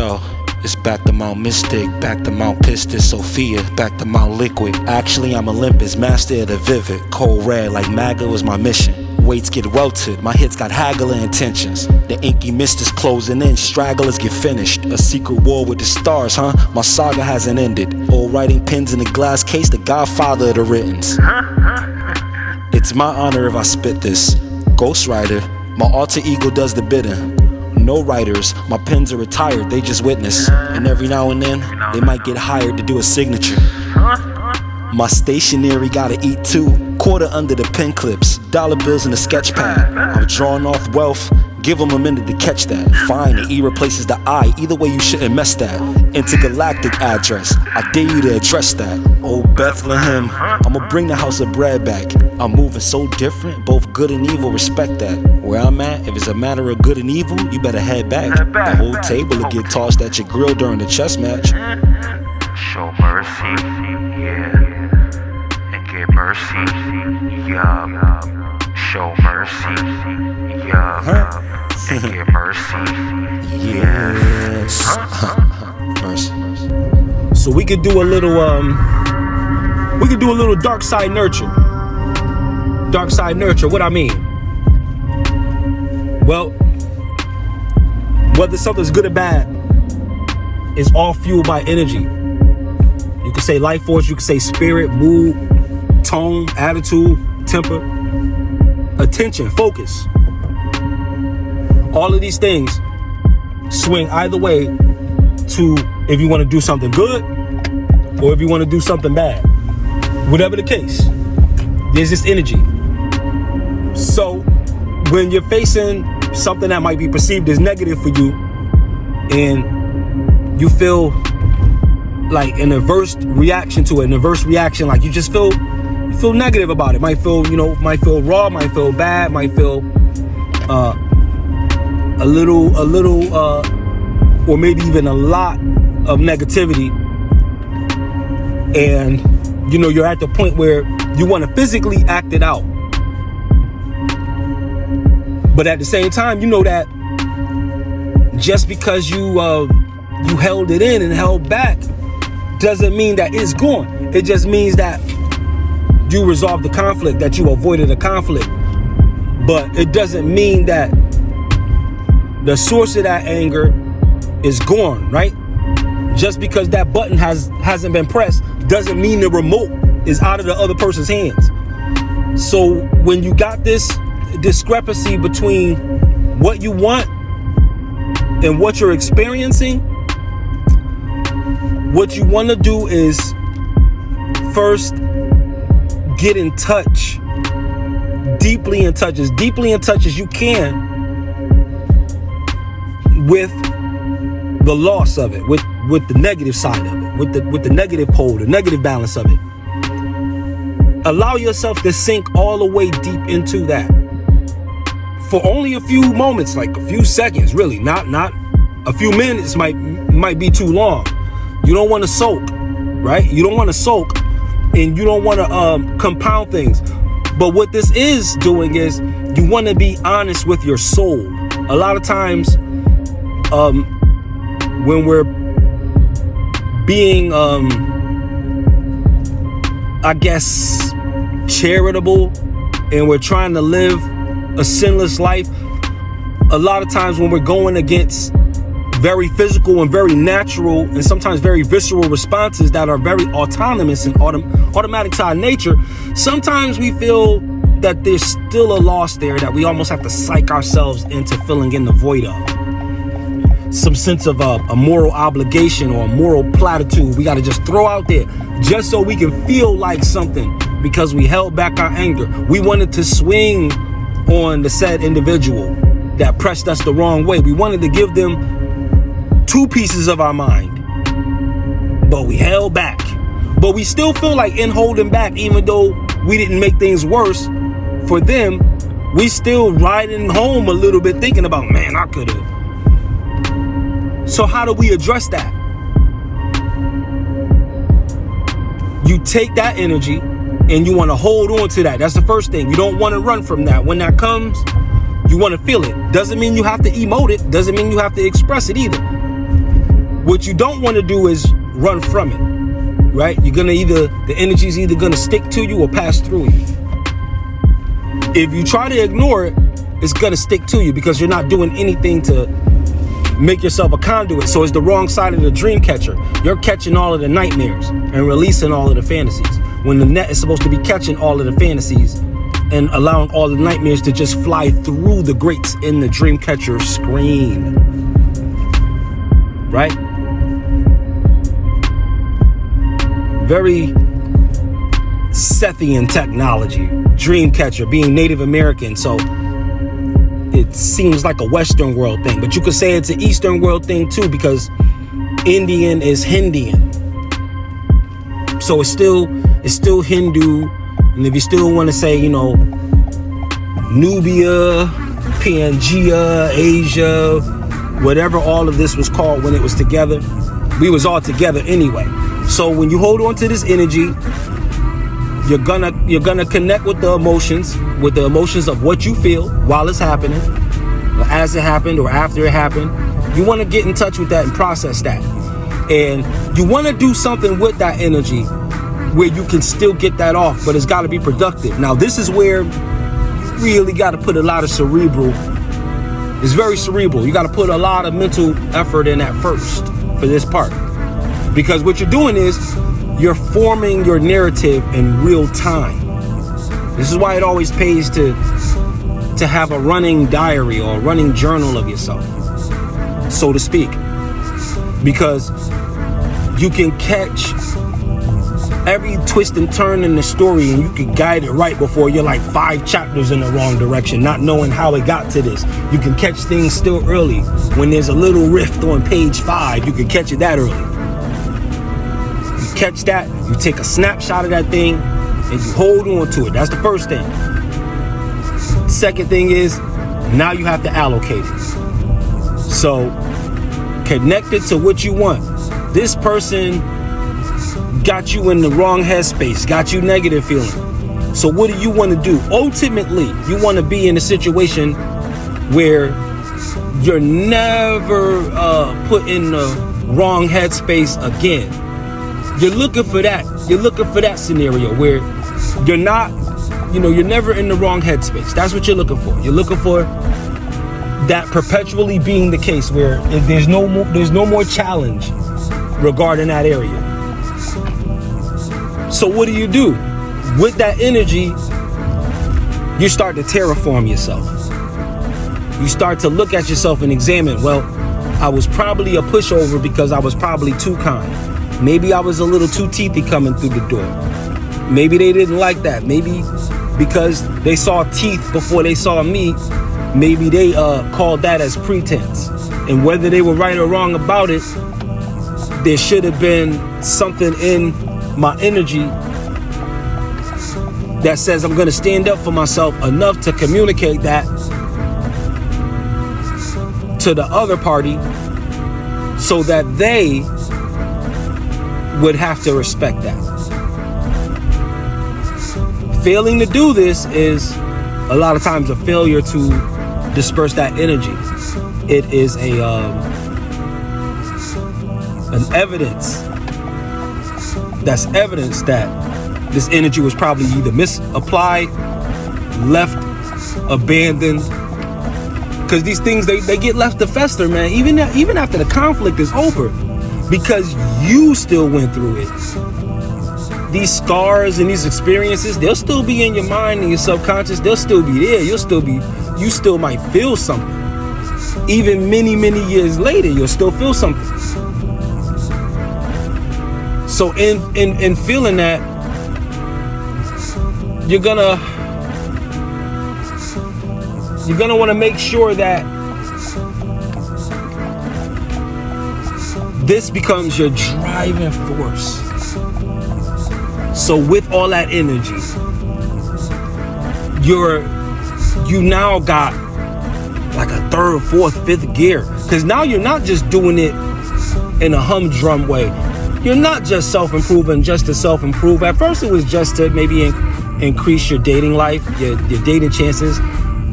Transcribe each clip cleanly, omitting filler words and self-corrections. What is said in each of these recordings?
Yo, it's back to Mount Mystic, back to Mount Pistis, Sophia, back to Mount Liquid. Actually, I'm Olympus, master of the vivid. Cold red like MAGA was my mission. Weights get welted, my hits got haggler intentions. The inky mist is closing in, stragglers get finished. A secret war with the stars, huh? My saga hasn't ended. Old writing pens in a glass case, the godfather of the writtens. It's my honor if I spit this. Ghostwriter, my alter ego does the bidding. No writers, my pens are retired, they just witness. And every now and then, they might get hired to do a signature. My stationery gotta eat too. Quarter under the pen clips, dollar bills in the sketch pad. I'm drawing off wealth, give them a minute to catch that. Fine, the E replaces the I, either way you shouldn't mess that. Intergalactic address, I dare you to address that. Oh Bethlehem, I'ma bring the house of bread back. I'm moving so different, both good and evil, respect that. Where I'm at, if it's a matter of good and evil, you better head back. The whole table will get tossed at your grill during the chess match. Show mercy, yeah, and get mercy, yeah. Show mercy, yeah, and get mercy, yes. Mercy. So we could do a little dark side nurture. Dark side nurture, what I mean? Well, whether something's good or bad, it's all fueled by energy. You could say life force, you could say spirit, mood, tone, attitude, temper, attention, focus. All of these things swing either way to if you want to do something good or if you want to do something bad. Whatever the case, there's this energy. So when you're facing something that might be perceived as negative for you and you feel like an adverse reaction to it, like you just feel negative about it. Might feel raw, might feel bad, might feel a little or maybe even a lot of negativity. And you're at the point where you want to physically act it out. But at the same time, you know that just because you held it in and held back doesn't mean that it's gone. It just means that you resolved the conflict, that you avoided a conflict. But it doesn't mean that the source of that anger is gone, right? Just because that button hasn't been pressed doesn't mean the remote is out of the other person's hands. So when you got this discrepancy between what you want and what you're experiencing, what you want to do is first get in touch, deeply in touch as you can with the loss of it, with the negative side of it, with the negative pole, the negative balance of it. Allow yourself to sink all the way deep into that for only a few moments, like a few seconds, really, not a few minutes. Might be too long. You don't want to soak, right? You don't want to soak, and you don't want to compound things. But what this is doing is you want to be honest with your soul. A lot of times, when we're being, I guess, charitable, and we're trying to live a sinless life, a lot of times when we're going against very physical and very natural and sometimes very visceral responses that are very autonomous and automatic to our nature, sometimes we feel that there's still a loss there that we almost have to psych ourselves into filling in the void of. Some sense of a moral obligation or a moral platitude we got to just throw out there just so we can feel like something because we held back our anger. We wanted to swing on the said individual that pressed us the wrong way. We wanted to give them two pieces of our mind, but we held back. But we still feel like in holding back, even though we didn't make things worse for them, we still riding home a little bit thinking about, man, I could have. So how do we address that? You take that energy and you want to hold on to that. That's the first thing. You don't want to run from that. When that comes, you want to feel it. Doesn't mean you have to emote it. Doesn't mean you have to express it either. What you don't want to do is run from it, right? The energy's either gonna stick to you or pass through you. If you try to ignore it, it's gonna stick to you because you're not doing anything to make yourself a conduit. So it's the wrong side of the dream catcher. You're catching all of the nightmares and releasing all of the fantasies, when the net is supposed to be catching all of the fantasies and allowing all the nightmares to just fly through the grates in the dream catcher screen. Right? Very Sethian technology. Dream catcher, being Native American, so it seems like a Western world thing, but you could say it's an Eastern world thing too, because Indian is Hindian. So it's still Hindu. And if you still want to say, Nubia, Pangea, Asia, whatever all of this was called when it was together, we was all together anyway. So when you hold on to this energy, you're gonna connect with the emotions of what you feel while it's happening, or as it happened, or after it happened. You want to get in touch with that and process that, and you want to do something with that energy where you can still get that off, but it's got to be productive. Now this is where you really got to put a lot of cerebral. It's very cerebral. You got to put a lot of mental effort in that first for this part, because what you're doing is you're forming your narrative in real time. This is why it always pays to have a running diary or a running journal of yourself, so to speak, because you can catch every twist and turn in the story, and you can guide it right before you're like 5 chapters in the wrong direction, not knowing how it got to this. You can catch things still early. When there's a little rift on page 5, you can catch it that early. You catch that, you take a snapshot of that thing, and you hold on to it. That's the first thing. Second thing is, now you have to allocate it. So, connected to what you want. This person got you in the wrong headspace, got you negative feeling. So what do you want to do? Ultimately, you want to be in a situation where you're never put in the wrong headspace again. You're looking for that. You're looking for that scenario where you're not, you're never in the wrong headspace. That's what you're looking for. You're looking for that perpetually being the case where if there's no more challenge regarding that area. So what do? With that energy, you start to terraform yourself. You start to look at yourself and examine, well, I was probably a pushover because I was probably too kind. Maybe I was a little too teethy coming through the door. Maybe they didn't like that. Maybe because they saw teeth before they saw me, maybe they called that as pretense. And whether they were right or wrong about it, there should have been something in my energy that says I'm going to stand up for myself enough to communicate that to the other party so that they would have to respect that. Failing to do this is a lot of times a failure to disperse that energy. It is an evidence. That's evidence that this energy was probably either misapplied, left, abandoned. Because these things, they get left to fester, man. Even after the conflict is over, because you still went through it. These scars and these experiences, they'll still be in your mind and your subconscious. They'll still be there. You still might feel something. Even many, many years later, you'll still feel something. So in feeling that, you're gonna want to make sure that this becomes your driving force. So with all that energy, you now got like a third, fourth, fifth gear. Because now you're not just doing it in a humdrum way. You're not just self-improving just to self-improve. At first it was just to maybe increase your dating life, your dating chances,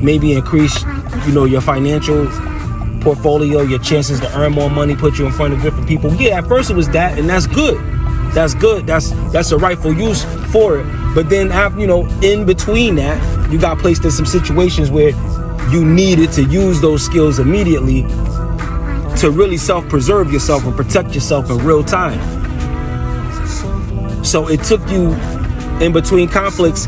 maybe increase, your financial portfolio, your chances to earn more money, put you in front of different people. Yeah, at first it was that, and that's good. That's good. That's a rightful use for it. But then, in between that, you got placed in some situations where you needed to use those skills immediately to really self-preserve yourself and protect yourself in real time. So it took you in between conflicts,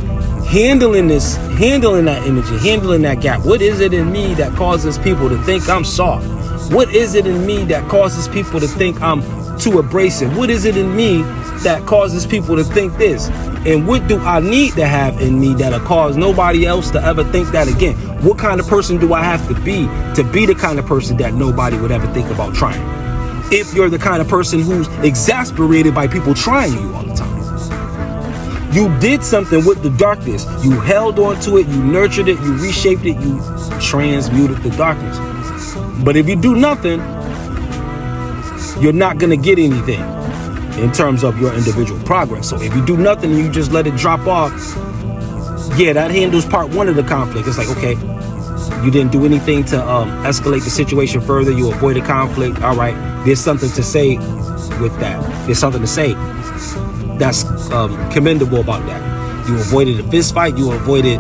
handling that energy, handling that gap. What is it in me that causes people to think I'm soft? What is it in me that causes people to think I'm too abrasive? What is it in me that causes people to think this? And what do I need to have in me that'll cause nobody else to ever think that again? What kind of person do I have to be the kind of person that nobody would ever think about trying? If you're the kind of person who's exasperated by people trying you all the time. You did something with the darkness. You held on to it, you nurtured it, you reshaped it, you transmuted the darkness. But if you do nothing, you're not going to get anything in terms of your individual progress. So if you do nothing and you just let it drop off, yeah, that handles part one of the conflict. It's like, okay, you didn't do anything to escalate the situation further. You avoided conflict. All right, there's something to say with that. There's something to say that's commendable about that. You avoided a fist fight. You avoided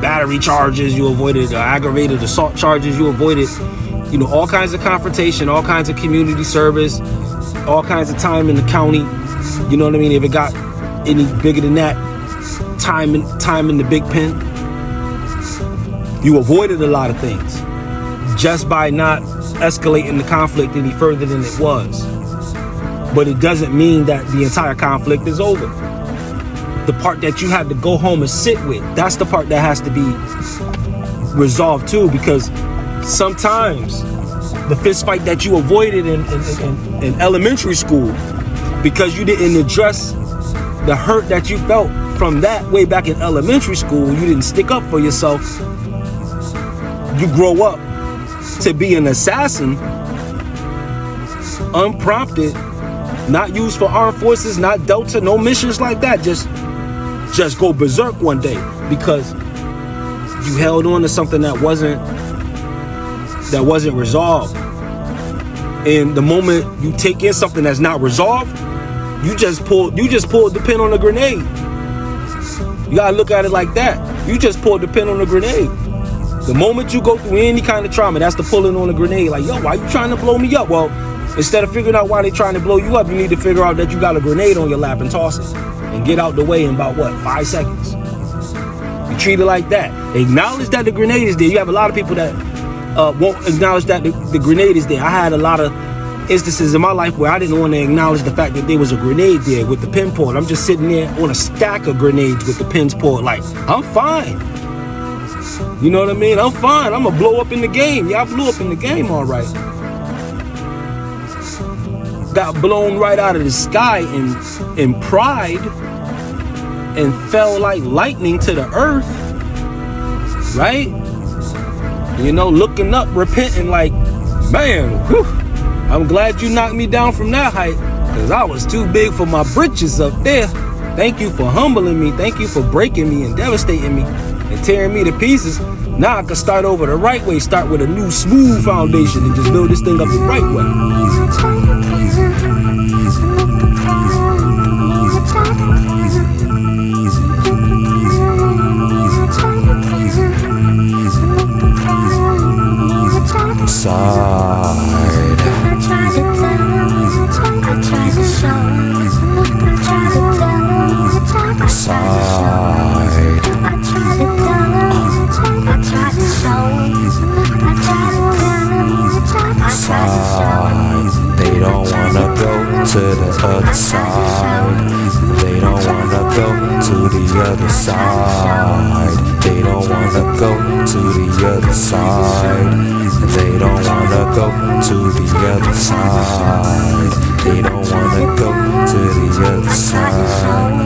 battery charges. You avoided aggravated assault charges. You avoided, all kinds of confrontation, all kinds of community service, all kinds of time in the county. You know what I mean? If it got any bigger than that, time in the big pen. You avoided a lot of things just by not escalating the conflict any further than it was. But it doesn't mean that the entire conflict is over. The part that you have to go home and sit with, that's the part that has to be resolved too, because sometimes the fist fight that you avoided in elementary school because you didn't address the hurt that you felt from that way back in elementary school, you didn't stick up for yourself, you grow up to be an assassin, unprompted, not used for armed forces, not Delta, no missions like that, just go berserk one day because you held on to something that wasn't resolved. And the moment you take in something that's not resolved, you just pulled the pin on a grenade. You gotta look at it like that. You just pulled the pin on a grenade. The moment you go through any kind of trauma, that's the pulling on a grenade. Like, yo, why you trying to blow me up? Well, instead of figuring out why they trying to blow you up, you need to figure out that you got a grenade on your lap and toss it and get out the way in about 5 seconds. You treat it like that. Acknowledge that the grenade is there. You have a lot of people that won't acknowledge that the grenade is there. I had a lot of instances in my life where I didn't want to acknowledge the fact that there was a grenade there with the pin pulled. I'm just sitting there on a stack of grenades with the pins pulled. Like, I'm fine. You know what I mean? I'm fine. I'm gonna blow up in the game. Yeah, I blew up in the game, all right. Got blown right out of the sky in pride and fell like lightning to the earth, right? Looking up, repenting like, man, whew, I'm glad you knocked me down from that height because I was too big for my britches up there. Thank you for humbling me. Thank you for breaking me and devastating me and tearing me to pieces. Now I can start over the right way, start with a new smooth foundation and just build this thing up the right way. They don't wanna go to the other side. They don't wanna go to the other side. They don't wanna go to the other side. They don't wanna go to the other side. They don't wanna go to the other side.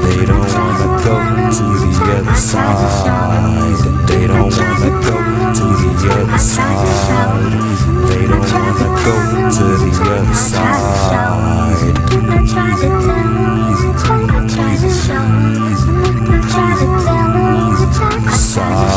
They don't wanna go to the other side. They don't wanna go to the other side. They don't wanna go to the other side. Side.